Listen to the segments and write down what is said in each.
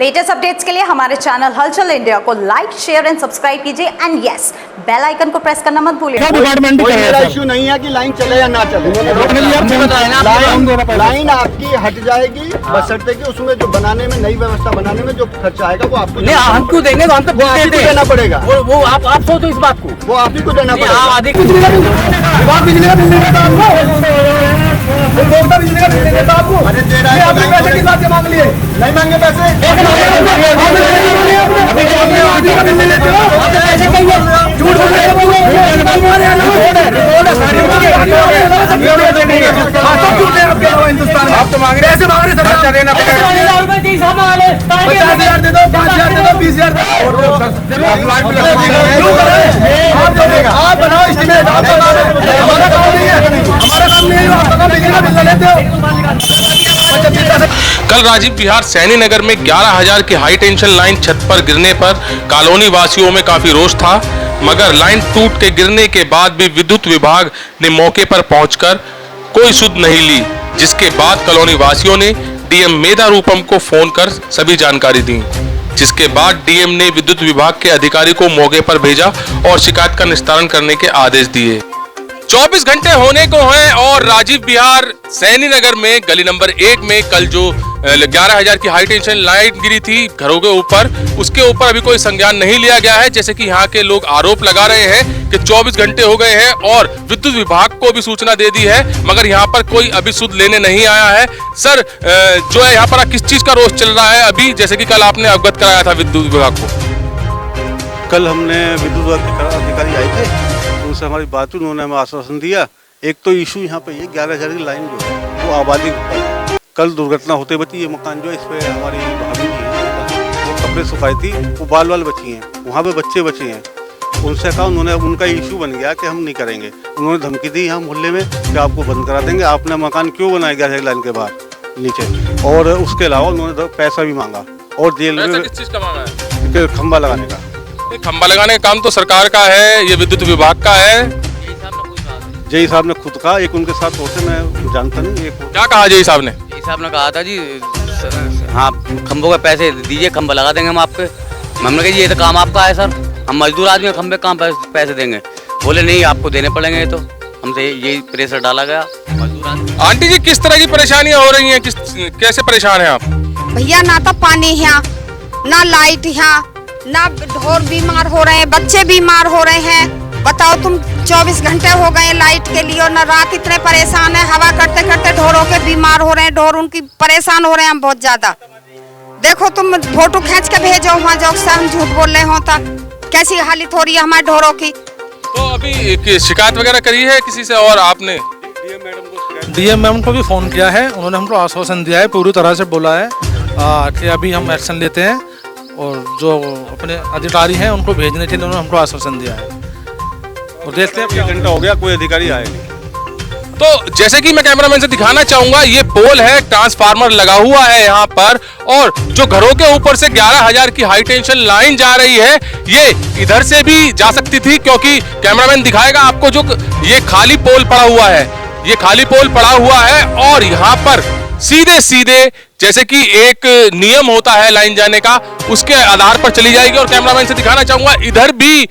Latest updates के लिए हमारे चैनल हलचल इंडिया को लाइक, शेयर एंड सब्सक्राइब कीजिए एंड यस, बेल आइकन को प्रेस करना मत भूलिए। कोई मेरा इश्यू नहीं है कि लाइन चले या ना चले, लाइन आपकी हट जाएगी बशर्ते कि उसमें जो बनाने में, नई व्यवस्था बनाने में जो खर्चा आएगा वो आपको नहीं, हम क्यों देंगे? तो हम तो आप ही को देना पड़ेगा। वो आप सोचो इस बात को, वो आप ही को देना पड़ेगा। आधे बिजली का बिल देता आपको। अरे दे रहा है, पैसे किस बात के मांग लिए? नहीं मांगे पैसे। झूठ बोल रहे हिंदुस्तान में आप तो मांग रहे, ऐसे मांग रहे, सब देना पड़ेगा। 50,000 दे दो, 5,000 दे दो, 20,000 आप बनाओ एस्टीमेट। हमारा काम नहीं है, हमारा काम नहीं है, आपका काम बिजली का बिल लेते हो। कल राजीव बिहार सैनी नगर में 11,000 की हाई टेंशन लाइन छत पर गिरने पर कॉलोनी वासियों में काफी रोष था, मगर लाइन टूट के गिरने के बाद भी विद्युत विभाग ने मौके पर पहुंचकर कोई सुध नहीं ली, जिसके बाद कॉलोनी वासियों ने डीएम मेधा रूपम को फोन कर सभी जानकारी दी, जिसके बाद डीएम ने विद्युत विभाग के अधिकारी को मौके पर भेजा और शिकायत का निस्तारण करने के आदेश दिए। 24 घंटे होने को हैं और राजीव बिहार सैनी नगर में गली नंबर 1 में कल जो 11,000 की हाई टेंशन लाइन गिरी थी घरों के ऊपर, उसके ऊपर अभी कोई संज्ञान नहीं लिया गया है। जैसे कि यहाँ के लोग आरोप लगा रहे हैं कि 24 घंटे हो गए हैं और विद्युत विभाग को भी सूचना दे दी है, मगर यहाँ पर कोई अभी सुध लेने नहीं आया है। सर, जो है यहाँ पर किस चीज का रोष चल रहा है अभी, जैसे कि कल आपने अवगत कराया था विद्युत विभाग को? कल हमने विद्युत विभाग के अधिकारी आए थे, उनसे हमारी बात हुई, उन्होंने हमें आश्वासन दिया। एक तो इशू यहाँ पे ये 11,000 की लाइन जो है वो आबादी के ऊपर है। कल दुर्घटना होते बची, ये मकान जो है इस पे हमारी भाभी जी हैं, वो कपड़े सुखाई थी, वो बाल बची हैं, वहाँ पे बच्चे बचे हैं। उनसे कहा, उन्होंने उनका इशू बन गया कि हम नहीं करेंगे। उन्होंने धमकी दी यहाँ मोहल्ले में कि आपको बंद करा देंगे, आपने मकान क्यों बनाया 11,000 लाइन के बाहर नीचे। और उसके अलावा उन्होंने पैसा भी मांगा और जेल में किस चीज का मांगा है? खंबा लगाने का। खंबा लगाने का काम तो सरकार का है, ये विद्युत विभाग का है। जय साहब ने खुद कहा, एक उनके साथ होते, मैं जानता नहीं। क्या कहा जय साहब ने? जय साहब ने कहा था जी, हाँ खंभों के पैसे दीजिए, खंबा लगा देंगे हम आपके। हमने कहा ये तो काम आपका है सर, हम मजदूर आदमी हैं, खंबे काम पैसे देंगे। बोले नहीं, आपको देने पड़ेंगे। तो हमसे यही प्रेशर डाला गया मजदूर आदमी। आंटी जी, किस तरह की परेशानियां हो रही हैं, कैसे परेशान हैं आप? भैया, ना तो पानी है, ना लाइट है, ना ढोर बीमार हो रहे हैं, बच्चे बीमार हो रहे हैं। बताओ तुम, 24 घंटे हो गए लाइट के लिए, और न रात इतने परेशान है, हवा करते करते ढोरों के बीमार हो रहे हैं, ढोर उनकी परेशान हो रहे हैं हम बहुत ज्यादा। देखो तुम फोटो खींच के भेजो वहाँ, जो हम झूठ बोल रहे हो तो कैसी हालत हो रही है हमारे ढोरों की। तो अभी शिकायत वगैरह करी है किसी से? और आपने डीएम मैडम को भी फोन किया है, उन्होंने हमको आश्वासन दिया है, पूरी तरह से बोला है कि अभी हम एक्शन लेते हैं और जो अपने अधिकारी हैं उनको भेजने के लिए उन्होंने हमको आश्वासन दिया है। और देखते हैं, 1 घंटा हो गया, कोई अधिकारी आया नहीं। तो जैसे कि मैं कैमरामैन से दिखाना चाहूंगा, ये पोल है, ट्रांसफार्मर लगा हुआ है यहाँ पर, और जो घरों के ऊपर से 11,000 की हाई टेंशन लाइन जा रही है, ये इधर से भी जा सकती थी, क्योंकि कैमरामैन दिखाएगा आपको, जो ये खाली पोल पड़ा हुआ है, ये खाली पोल पड़ा हुआ है, और यहाँ पर सीधे सीधे जैसे कि एक नियम होता है लाइन जाने का, उसके आधार पर चली जाएगी। और कैमरामैन से दिखाना चाहूंगा, इधर भी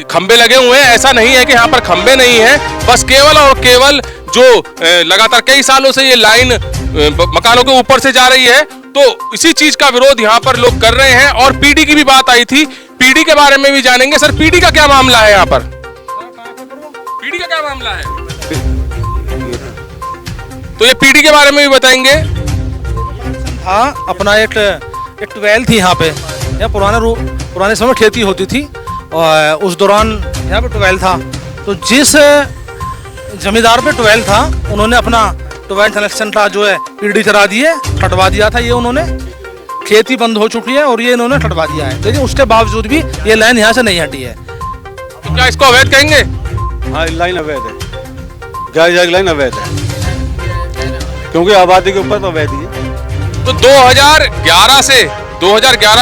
खंबे लगे हुए हैं। ऐसा नहीं है कि यहाँ पर खंबे नहीं है, बस केवल और केवल जो लगातार कई सालों से ये लाइन मकानों के ऊपर से जा रही है, तो इसी चीज का विरोध यहाँ पर लोग कर रहे हैं। और पीडी की भी बात आई थी, पीडी के बारे में भी जानेंगे। सर, पीडी का क्या मामला है यहाँ पर? पीडी का क्या मामला है? तो ये पीडी के बारे में भी बताएंगे। हाँ, अपना एक ट्वेल थी यहाँ पे, यहाँ पुराने समय खेती होती थी, और उस दौरान यहाँ पे ट्वेल था। तो जिस जमींदार पे ट्वेल था, उन्होंने अपना ट्वेल कनेक्शन का जो है पीडी करा दिए, हटवा दिया था। ये उन्होंने, खेती बंद हो चुकी है और ये इन्होंने हटवा दिया है, लेकिन उसके बावजूद भी ये लाइन यहाँ से नहीं हटी है। तो क्या इसको अवैध कहेंगे? हाँ, लाइन अवैध है, 11,000 लाइन अवैध है, क्योंकि आबादी के ऊपर तो अवैध ही है। तो 2011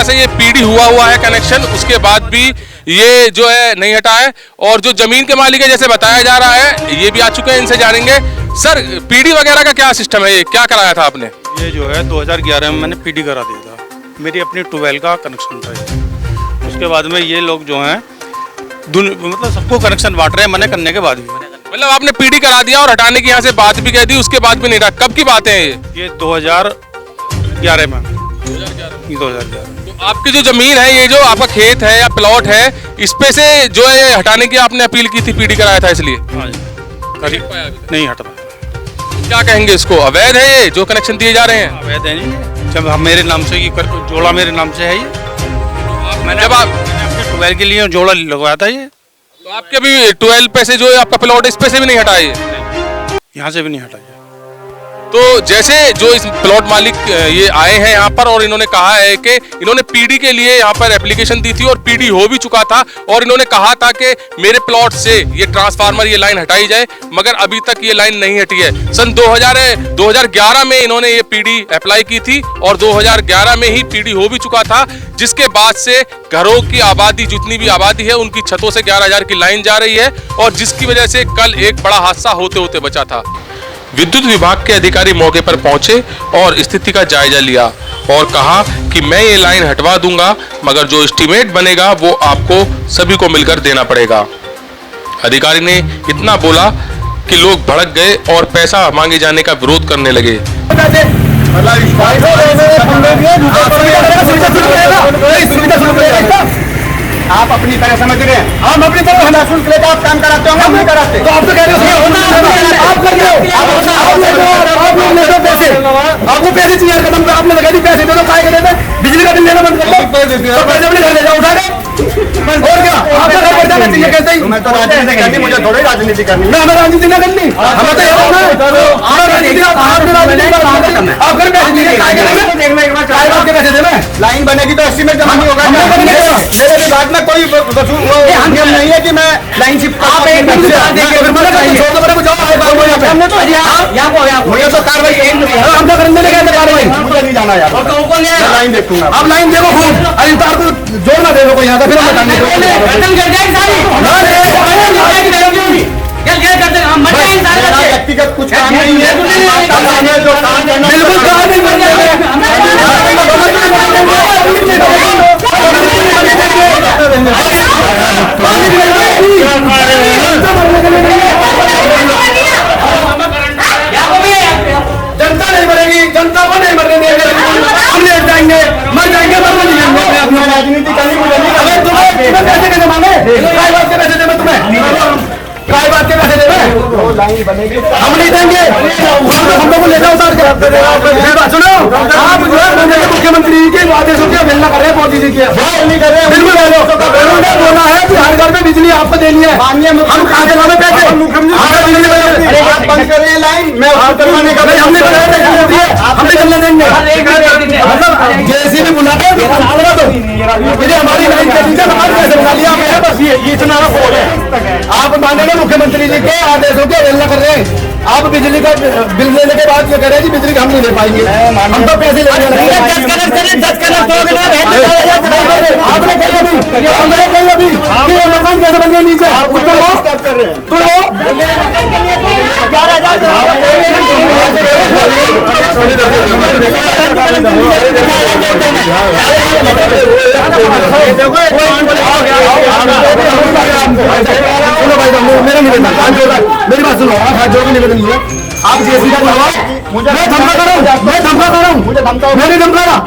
से ये पीडी हुआ है कनेक्शन, उसके बाद भी ये जो है नहीं हटा है। और जो जमीन के मालिक है, जैसे बताया जा रहा है, ये भी आ चुके हैं, इनसे जानेंगे। सर, पीडी वगैरह का क्या सिस्टम है, ये क्या कराया था आपने? ये जो है 2011 में मैंने पीडी करा दिया था। मेरी अपनी ट्यूबवेल का कनेक्शन था ये। उसके बाद में ये लोग जो हैं मतलब सबको कनेक्शन बांट रहे हैं मना करने के बाद भी। मतलब आपने पीडी करा दिया और हटाने की यहाँ से बात भी कह दी, उसके बाद भी नहीं रहा। कब की बात है ये 2011 में 2011। तो आपकी जो जमीन है, ये जो आपका खेत है या प्लॉट है, इस पे से जो है ये हटाने की आपने अपील की थी, पीडी कराया था इसलिए? हाँ जी, नहीं हट पाया। क्या कहेंगे इसको? अवैध है ये जो कनेक्शन दिए जा रहे हैं? अवैध है जी। जब हम मेरे नाम से जोड़ा मेरे नाम से है ये, मैंने अपने ट्यूबवेल के लिए जोड़ा लगवाया था ये। तो आपके अभी 12 पे से जो है आपका प्लॉट, इस पे से भी नहीं हटा ये? यहाँ से भी नहीं हटा ये। तो जैसे जो इस प्लॉट मालिक ये आए हैं यहाँ पर और इन्होंने कहा है कि इन्होंने पीडी के लिए यहाँ पर एप्लीकेशन दी थी और पीडी हो भी चुका था, और इन्होंने कहा था कि मेरे प्लॉट से ये ट्रांसफार्मर, ये लाइन हटाई जाए, मगर अभी तक ये लाइन नहीं हटी है। सन 2011 में इन्होंने ये पीडी अप्लाई की थी और 2011 में ही पीडी हो भी चुका था, जिसके बाद से घरों की आबादी, जितनी भी आबादी है, उनकी छतों से 11,000 की लाइन जा रही है, और जिसकी वजह से कल एक बड़ा हादसा होते होते बचा था। विद्युत विभाग के अधिकारी मौके पर पहुंचे और स्थिति का जायजा लिया और कहा कि मैं ये लाइन हटवा दूंगा, मगर जो एस्टीमेट बनेगा वो आपको सभी को मिलकर देना पड़ेगा। अधिकारी ने इतना बोला कि लोग भड़क गए और पैसा मांगे जाने का विरोध करने लगे। आप अपनी तरह समझ रहे हैं, हम अपनी तरह हम शुल्क लेकर आप काम कराते होंगे, हम नहीं कराते। तो आप तो कह रहे हो आप कर रहे हो, आप लोग ले दो पैसे, आपको पैसे चाहिए कदम पे, आपने लगा दी पैसे दे दो, काय के देते, बिजली का बिल लेना बंद कर दो, पैसे अपने घर ले जाओ उठा के, और क्या आपका घर बढ़ जाना चाहिए कहते ही। मैं तो राजनीति करनी, मुझे थोड़ी राजनीति करनी, मैं हमें राजनीति ना करनी, हमें तो आप घर पैसे दीजिए, काय बात के पैसे देना, लाइन बनेगी तो 80 में जमा नहीं होगा। मेरे विभाग में कोई नियम नहीं है कि मैं लाइन शिफ्ट मुझे तो कार्रवाई हम तो करने लगे कार्रवाई, मुझे नहीं जाना यार, लाइन देखूंगा। अब लाइन देखो खूब, अरे तार को जोड़ना देखो कोई यहाँ का, फिर व्यक्तिगत कुछ काम नहीं है, बिल्कुल काम नहीं जनता नहीं मरेगी, जनता को नहीं मरने देंगे, हम ले जाएंगे, मर जाएंगे, मर नहीं जाएंगे। अपनी राजनीति करनी मुझे नहीं, अरे तुम्हें पैसे कैसे मांगे, काय बात के पैसे दे मैं तुम्हें, काय बात के पैसे दे मैं, लाइन बनेगी हम नहीं देंगे, हम लोग को ले जाओ उतार के। सुनो आप जो है मुख्यमंत्री के आदेशों की अवहेलना कर रहे हैं, मोदी जी की नहीं कर रहे हैं, बिल्कुल उन्होंने बोला है कि हर घर में बिजली आपको देनी है, हम कहाँ से लाने पैसे, बंद कर रहे हैं लाइन, मैं करवाने का हमने हमने करने देंगे, मतलब जैसे भी बुला के हमारी लाइन के नीचे कैसे बना लिया आपने, बस ये इतना आप मानेंगे मुख्यमंत्री जी के आदेशों की अवहेलना कर रहे हैं। आप बिजली का बिल लेने के बाद ये कह रहे हैं कि बिजली का हम नहीं दे पाएंगे, हम तो पैसे लेने आपने कही अभी मकान कैसे बन गए नीचे, मेरी बात सुनो, हाथ जोड़ के निवेदन है, आप जेसी का बनवाओ, मैं धमका कर रहा हूँ, मुझे धमकाओ, मैं नहीं धमका रहा,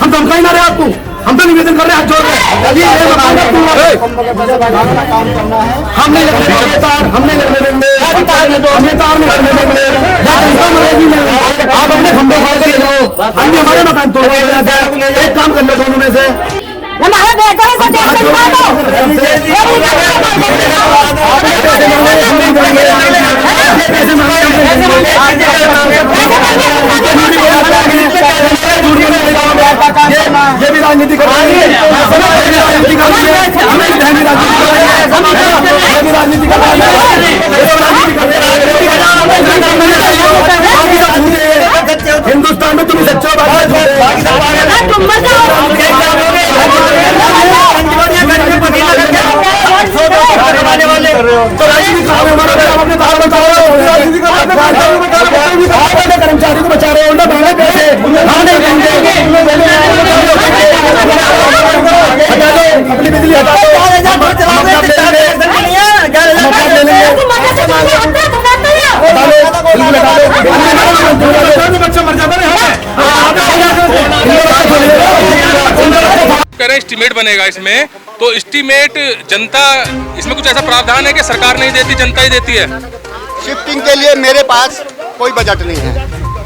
हम धमका ही ना रहे आपको, हम तो निवेदन कर रहे हैं हाथ जोड़ रहे, हम नहीं लगने तार, हम नहीं लगने देंगे, हमें तार नहीं लगने देंगे, आप अपने खंभे फाड़ के ले जाओ, हम हमारे मकान तोड़ एक काम कर लो दोनों में से, हमारे बेटे को ये भी राजनीति कर रही है, राजनीति कर हिंदुस्तान में तुम सच्चा कर्मचारी को बचा रहे हो, हम नहीं देंगे, हटा दो अपनी बिजली, हटा दो, बच्चा मर जाता कह रहे हैं एस्टीमेट बनेगा इसमें, तो एस्टीमेट जनता, इसमें कुछ ऐसा प्रावधान है कि सरकार नहीं देती, जनता ही देती है? शिफ्टिंग के लिए मेरे पास कोई बजट नहीं है।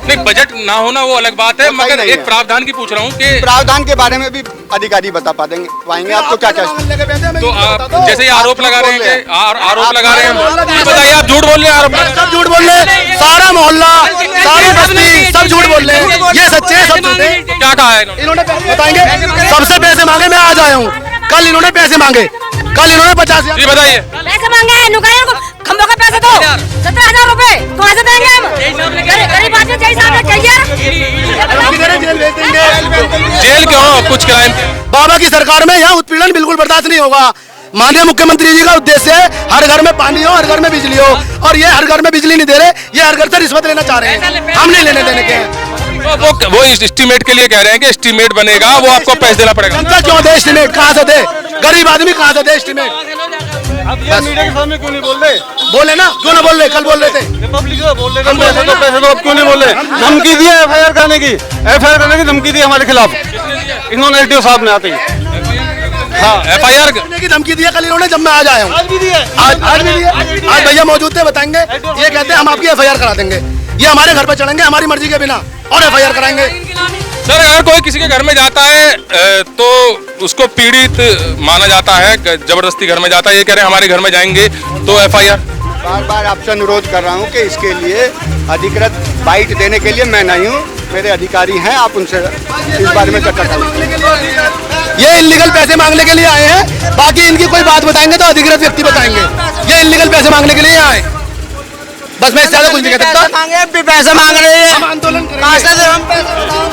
नहीं, बजट ना होना वो अलग बात है, मगर एक प्रावधान की पूछ रहा हूँ कि प्रावधान के बारे में भी अधिकारी बता पाएंगे आपको क्या क्या। तो आप जैसे ये आरोप लगा रहे हैं कि आरोप लगा रहे हैं, ये बताइए आप झूठ बोल रहे हैं, आरोप सब झूठ बोल रहे हैं, सारा मोहल्ला, सारी बस्ती सब झूठ बोल रहे हैं, ये सच्चे हैं, सब झूठे हैं। क्या कहा है इन्होंने बताएंगे, सबसे पैसे मांगे, मैं आज आया हूँ, कल इन्होंने पैसे मांगे, कल इन्होंने 50,000। जी बताइए। पैसे मांगे हैं, नुकाया को खंभों का पैसे दो 17,000 रुपए, तो ऐसे देंगे हम? गरीब आदमी जैसे साहब ने कहिए जेल भेज देंगे। जेल क्यों? कुछ क्राइम? बाबा की सरकार में यहाँ उत्पीड़न बिल्कुल बर्दाश्त नहीं होगा। माननीय मुख्यमंत्री जी का उद्देश्य है हर घर में पानी हो, हर घर में बिजली हो, और ये हर घर में बिजली नहीं दे रहे, ये हर घर से रिश्वत लेना चाह रहे हैं, हम नहीं लेने देने के हैं। तो वो एस्टीमेट के लिए कह रहे हैं कि एस्टीमेट बनेगा, वो आपको पैसे देना पड़ेगा। जनता क्यों दे एस्टीमेट, कहाँ से दे? गरीब आदमी कहाँ से दे एस्टीमेट? अब ये मीडिया के सामने क्यों नहीं बोल रहे? बोले ना, क्यों ना बोल रहे? कल बोल रहे थे, पब्लिक से बोल रहे थे पैसे दो, अब क्यों नहीं बोल रहे? धमकी दी है FIR करने की, FIR करने की धमकी दी हमारे खिलाफ, इन्होंने LTO साहब ने आते ही। हाँ, FIR करने की धमकी दी है कल इन्होंने, जब मैं आज आया हूँ। आज भी दी है, आज भी दी है, आज भैया मौजूद थे, बताएंगे। ये कहते हैं हम आपकी FIR करा देंगे, ये हमारे घर पर चढ़ेंगे हमारी मर्जी के बिना और FIR कराएंगे। सर, अगर कोई किसी के घर में जाता है तो उसको पीड़ित माना जाता है, जबरदस्ती घर में जाता है, ये कह रहे हैं हमारे घर में जाएंगे तो FIR। बार बार आपसे अनुरोध कर रहा हूँ कि इसके लिए अधिकृत बाइट देने के लिए मैं नहीं हूँ, मेरे अधिकारी हैं, आप उनसे इस बारे में चर्चा करें। ये इल्लीगल पैसे मांगने के लिए आए हैं, बाकी इनकी कोई बात बताएंगे तो अधिकृत व्यक्ति बताएंगे। ये इल्लीगल पैसे मांगने के लिए आए, बस मैं ज्यादा कुछ नहीं कह सकता। पैसे मांग रहे हैं,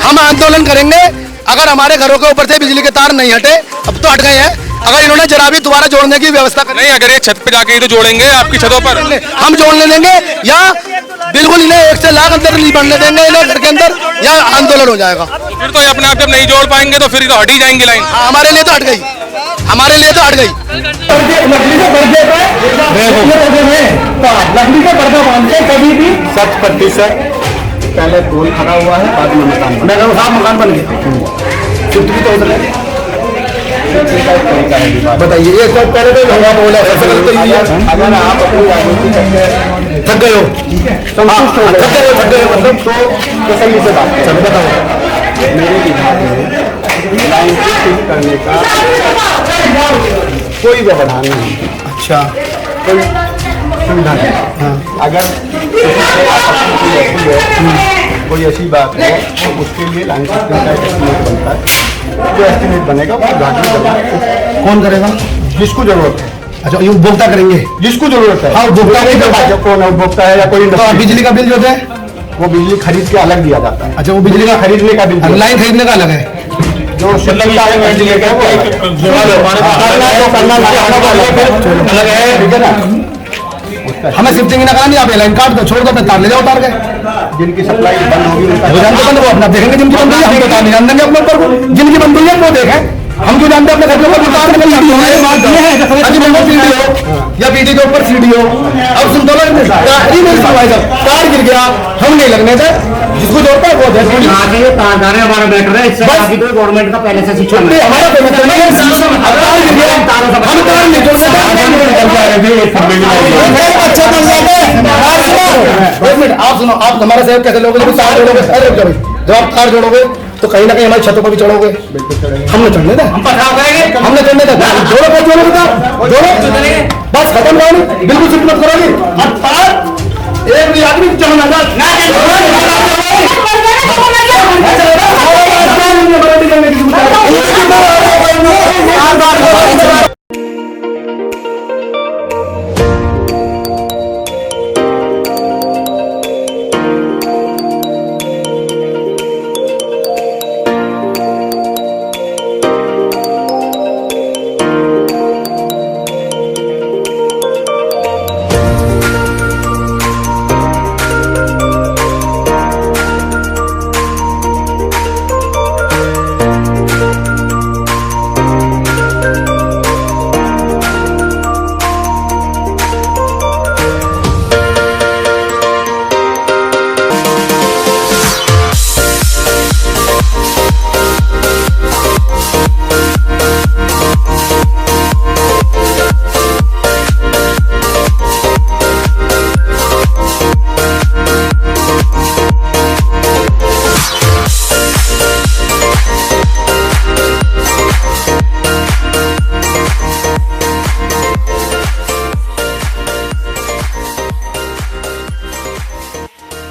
हम आंदोलन करेंगे अगर हमारे घरों के ऊपर से बिजली के तार नहीं हटे, अब तो हट गए हैं, अगर इन्होंने जरा भी दोबारा जोड़ने की व्यवस्था करें। नहीं, अगर ये छत पे जाके ही तो जोड़ेंगे आपकी छतों पर, हम जोड़ने देंगे या बिल्कुल इन्हें 1 से लाख अंदर नहीं बढ़ने देंगे इन्हें घर के अंदर, या आंदोलन हो जाएगा। फिर तो ये अपने आप जब नहीं जोड़ पाएंगे तो फिर तो हट ही जाएंगी लाइन। हमारे लिए तो हट गई, हमारे लिए तो हट गई। लकड़ी का पर्दा बांधते कभी भी 100% पहले पोल खड़ा हुआ है, बाद में मकान बन गया। बताइए, ये सब पहले तो हवा बोला ऐसा गलत तो ही है। अगर आप अपनी राजनीति करके थक गए हो, संतुष्ट हो गए, थक गए मतलब तो तसल्ली से बात करें। बताओ, मेरे विभाग में लाइन ठीक करने का कोई व्यवधान नहीं। अच्छा, कोई सुविधा नहीं। अगर कोई ऐसी बात है तो उसके लिए लाइन शिफ्टिंग का एस्टीमेट बनता है, जो एस्टीमेट बनेगा वो विभाग में जमा कौन करेगा? जिसको जरूरत है। अच्छा, ये उपभोक्ता करेंगे जिसको जरूरत है। हाँ, उपभोक्ता कौन है? उपभोक्ता है या कोई बिजली का बिल जो है वो बिजली खरीद के अलग दिया जाता है। अच्छा, वो बिजली का खरीदने का बिल, लाइन खरीदने का अलग है, जो अलग है, ठीक है ना? हमें शिफ्टिंग ना करानी, आप लाइन काट दो, छोड़ दो, तार ले जाओ, उतार के। जिनकी सप्लाई बंद होगी वो अपना देखेंगे, जिनकी बंद हुई है हम तो तार नहीं जान देंगे अपने ऊपर को, जिनकी बंद हुई है वो देखें, हम क्यों जानते अपने घर के ऊपर तार या पीडी के ऊपर सीडी हो। अब सुन दो, तार गिर गया, हम नहीं लगने थे, जिसको जोड़ता है वो हमारा मैटर है, इससे गवर्नमेंट का पहले से शिक्षा हमारा आप सुनो, आप हमारे साहब कैसे लोगे? जब आप तार जोड़ोगे तो कहीं ना कहीं हमारी छतों पर भी चढ़ोगे। हमने चढ़ने थे, हमने चढ़ने थे, जोड़ो बस खत्म करो, बिल्कुल शिफ्ट मत करोगे। अब तार एक भी आदमी चढ़ना